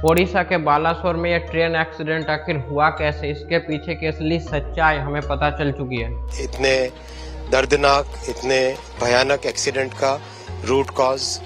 ओडिशा के बालासोर में यह ट्रेन एक्सीडेंट आखिर हुआ कैसे, इसके पीछे की असली सच्चाई हमें पता चल चुकी है। इतने दर्दनाक, इतने भयानक एक्सीडेंट का रूट कॉज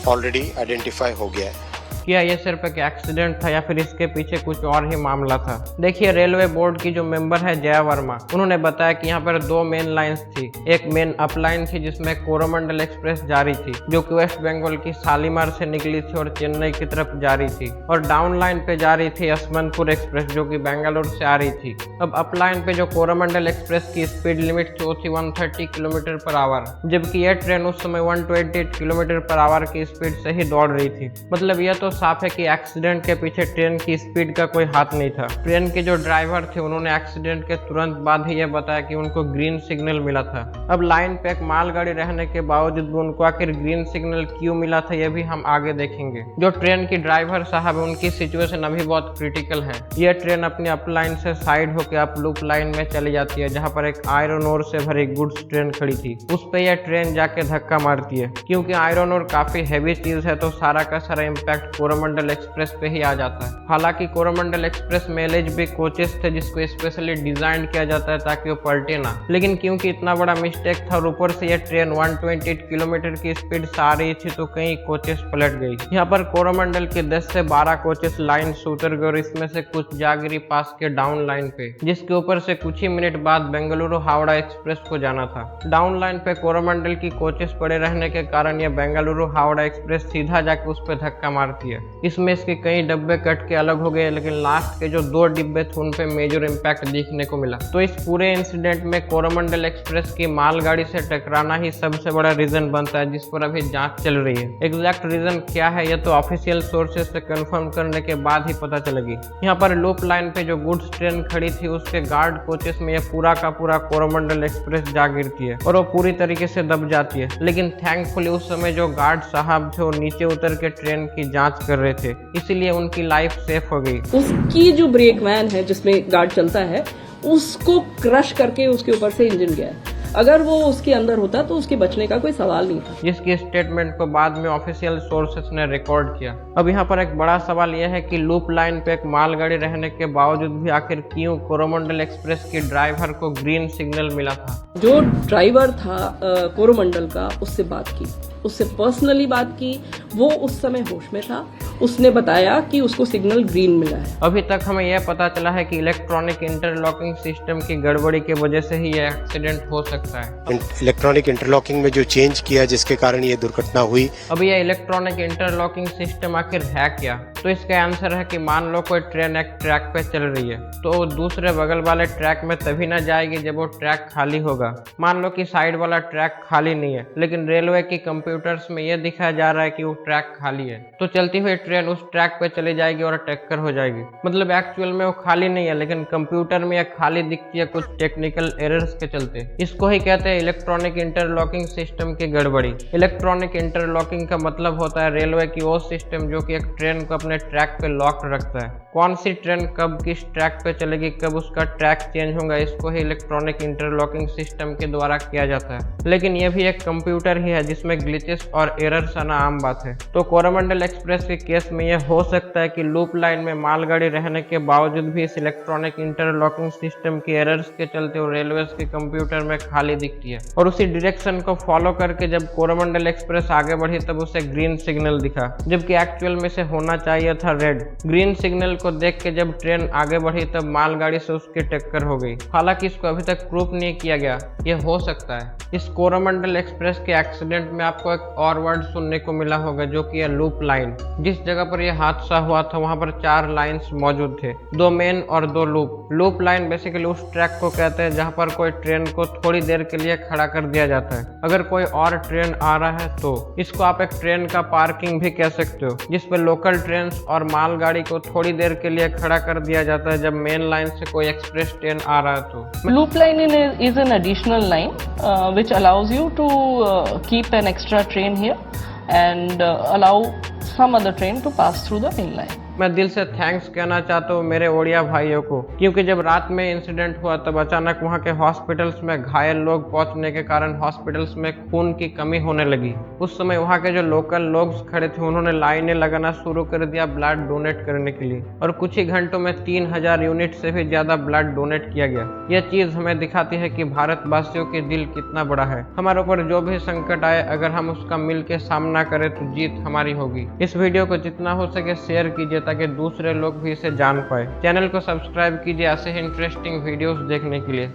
ऑलरेडी आइडेंटिफाई हो गया है। क्या ये सिर्फ एक एक्सीडेंट था या फिर इसके पीछे कुछ और ही मामला था? देखिए, रेलवे बोर्ड की जो मेंबर है जया वर्मा, उन्होंने बताया कि यहाँ पर दो मेन लाइंस थी। एक मेन अप लाइन थी जिसमें कोरोमंडल एक्सप्रेस जारी थी, जो कि वेस्ट बंगाल की शालीमार से निकली थी और चेन्नई की तरफ जारी थी, और डाउन लाइन पे जारी थी यशवंतपुर एक्सप्रेस, जो कि बेंगलुरु से आ रही थी। अब अप लाइन पे जो कोरोमंडल एक्सप्रेस की स्पीड लिमिट थी वो थी 130 किलोमीटर पर आवर, जबकि यह ट्रेन उस समय 128 किलोमीटर पर आवर की स्पीड से ही दौड़ रही थी। मतलब यह तो साफ है कि एक्सीडेंट के पीछे ट्रेन की स्पीड का कोई हाथ नहीं था। ट्रेन के जो ड्राइवर थे उन्होंने एक्सीडेंट के तुरंत बाद ही यह बताया कि उनको ग्रीन सिग्नल मिला था। अब लाइन पे एक मालगाड़ी रहने के बावजूद भी उनको आखिर ग्रीन सिग्नल क्यों मिला था, यह भी हम आगे देखेंगे। जो ट्रेन की ड्राइवर साहब है उनकी सिचुएशन अभी बहुत क्रिटिकल है। यह ट्रेन अपनी अप लाइन से साइड होकर अप लूप लाइन में चली जाती है, जहाँ पर एक आयरन ओर से भरी गुड्स ट्रेन खड़ी थी। उस पे यह ट्रेन जाके धक्का मारती है। क्योंकि आयरन ओर काफी हैवी चीज है तो सारा का सारा इम्पैक्ट कोरोमंडल एक्सप्रेस पे ही आ जाता है। हालांकि कोरोमंडल एक्सप्रेस में एलएचबी कोचेस थे जिसको स्पेशली डिजाइन किया जाता है ताकि वो पलटे ना, लेकिन क्योंकि इतना बड़ा मिस्टेक था और ऊपर से यह ट्रेन 128 किलोमीटर की स्पीड से आ रही थी तो कई कोचेस पलट गई। यहाँ पर कोरोमंडल के 10 से 12 कोचेस लाइन से उतर गए और इसमें से कुछ जा गिरी पास के डाउन लाइन पे, जिसके ऊपर से कुछ ही मिनट बाद बेंगलुरु हावड़ा एक्सप्रेस को जाना था। डाउन लाइन पे कोरोमंडल की कोचेस पड़े रहने के कारण यह बेंगलुरु हावड़ा एक्सप्रेस सीधा जाके उस पर धक्का मारती है। इसमें इसके कई डब्बे कट के अलग हो गए, लेकिन लास्ट के जो 2 डिब्बे थे उन पे मेजर इम्पैक्ट देखने को मिला। तो इस पूरे इंसिडेंट में कोरोमंडल एक्सप्रेस की मालगाड़ी से टकराना ही सबसे बड़ा रीजन बनता है, जिस पर अभी जांच चल रही है। एग्जैक्ट रीजन क्या है यह तो ऑफिशियल सोर्सेज से कंफर्म करने के बाद ही पता चलेगी। यहाँ पर लूप लाइन पे जो गुड्स ट्रेन खड़ी थी उसके गार्ड कोचेस में यह पूरा का पूरा कोरोमंडल एक्सप्रेस जा गिरती है और वो पूरी तरीके से दब जाती है। लेकिन थैंकफुली उस समय जो गार्ड साहब थे वो नीचे उतर के ट्रेन की जांच कर रहे थे, इसीलिए उनकी लाइफ सेफ हो गई। उसकी जो ब्रेक वैन है जिसमें गार्ड चलता है उसको क्रश करके उसके ऊपर से इंजन गया है। अगर वो उसके अंदर होता तो उसके बचने का कोई सवाल नहीं था। जिसकी स्टेटमेंट को बाद में ऑफिशियल सोर्सेस ने रिकॉर्ड किया। अब यहाँ पर एक बड़ा सवाल यह है कि लूप लाइन पे एक मालगाड़ी रहने के बावजूद भी आखिर क्यों कोरोमंडल एक्सप्रेस के ड्राइवर को ग्रीन सिग्नल मिला था। जो ड्राइवर था कोरोमंडल का, उससे बात की, उससे पर्सनली बात की। वो उस समय होश में था। उसने बताया कि उसको सिग्नल ग्रीन मिला है। अभी तक हमें यह पता चला है कि इलेक्ट्रॉनिक इंटरलॉकिंग सिस्टम की गड़बड़ी की वजह से ही यह एक्सीडेंट हो सकता है। इलेक्ट्रॉनिक इंटरलॉकिंग में जो चेंज किया जिसके कारण ये दुर्घटना हुई। अब यह इलेक्ट्रॉनिक इंटरलॉकिंग सिस्टम आखिर है क्या? तो इसका आंसर है कि मान लो कोई ट्रेन एक ट्रैक पे चल रही है तो दूसरे बगल वाले ट्रैक में तभी ना जाएगी जब वो ट्रैक खाली होगा। मान लो कि साइड वाला ट्रैक खाली नहीं है, लेकिन रेलवे की कंप्यूटर्स में यह दिखाया जा रहा है कि वो ट्रैक खाली है, तो चलती हुई ट्रेन उस ट्रैक पे चली जाएगी और टक्कर हो जाएगी। मतलब एक्चुअल में वो खाली नहीं है, लेकिन कंप्यूटर में यह खाली दिखती है कुछ टेक्निकल एरर्स के चलते। इसको ही कहते हैं इलेक्ट्रॉनिक इंटरलॉकिंग सिस्टम की गड़बड़ी। इलेक्ट्रॉनिक इंटरलॉकिंग का मतलब होता है रेलवे की वो सिस्टम जो कि एक ट्रेन को अपने ट्रैक पे लॉक रखता है। कौन सी ट्रेन कब किस ट्रैक पे चलेगी, कब उसका ट्रैक चेंज होगा, इसको ही इलेक्ट्रॉनिक इंटरलॉकिंग सिस्टम के द्वारा किया जाता है। लेकिन यह भी एक कंप्यूटर ही है जिसमें ग्लिचेस और एरर्स आना आम बात है। तो कोरोमंडल एक्सप्रेस के केस में यह हो सकता है कि लूप लाइन में मालगाड़ी रहने के बावजूद भी इस इलेक्ट्रॉनिक इंटरलॉकिंग सिस्टम की एरर्स के चलते वो रेलवे के कंप्यूटर में खाली दिखती है, और उसी डायरेक्शन को फॉलो करके जब कोरोमंडल एक्सप्रेस आगे बढ़ी तब उसे ग्रीन सिग्नल दिखा, जबकि एक्चुअल में से होना चाहिए था रेड। ग्रीन सिग्नल को देख के जब ट्रेन आगे बढ़ी तब मालगाड़ी से उसकी टक्कर हो गई। हालांकि इसको अभी तक प्रूफ नहीं किया गया, यह हो सकता है। इस कोरोमंडल एक्सप्रेस के एक्सीडेंट में आपको एक और वर्ड सुनने को मिला होगा जो कि है लूप लाइन। जिस जगह पर यह हादसा हुआ था वहां पर 4 लाइंस मौजूद थे, 2 मेन और 2 लूप। लूप लाइन बेसिकली उस ट्रैक को कहते हैं जहां पर कोई ट्रेन को थोड़ी देर के लिए खड़ा कर दिया जाता है अगर कोई और ट्रेन आ रहा है तो। इसको आप एक ट्रेन का पार्किंग भी कह सकते हो, जिस पर लोकल ट्रेन और मालगाड़ी को थोड़ी देर के लिए खड़ा कर दिया जाता है जब मेन लाइन से कोई एक्सप्रेस ट्रेन आ रहा है तो। Loop line is an additional line which allows you to keep an extra train here and allow some other train to pass through the main line. मैं दिल से थैंक्स कहना चाहता हूँ मेरे ओडिया भाइयों को, क्योंकि जब रात में इंसिडेंट हुआ तब अचानक वहाँ के हॉस्पिटल्स में घायल लोग पहुंचने के कारण हॉस्पिटल्स में खून की कमी होने लगी। उस समय वहाँ के जो लोकल लोग खड़े थे उन्होंने लाइनें लगाना शुरू कर दिया ब्लड डोनेट करने के लिए, और कुछ ही घंटों में 3000 यूनिट से भी ज्यादा ब्लड डोनेट किया गया। यह चीज हमें दिखाती है कि भारतवासियों के दिल कितना बड़ा है। हमारे ऊपर जो भी संकट आए अगर हम उसका मिल के सामना करें तो जीत हमारी होगी। इस वीडियो को जितना हो सके शेयर कीजिए ताकि दूसरे लोग भी इसे जान पाए। चैनल को सब्सक्राइब कीजिए ऐसे ही इंटरेस्टिंग वीडियोस देखने के लिए।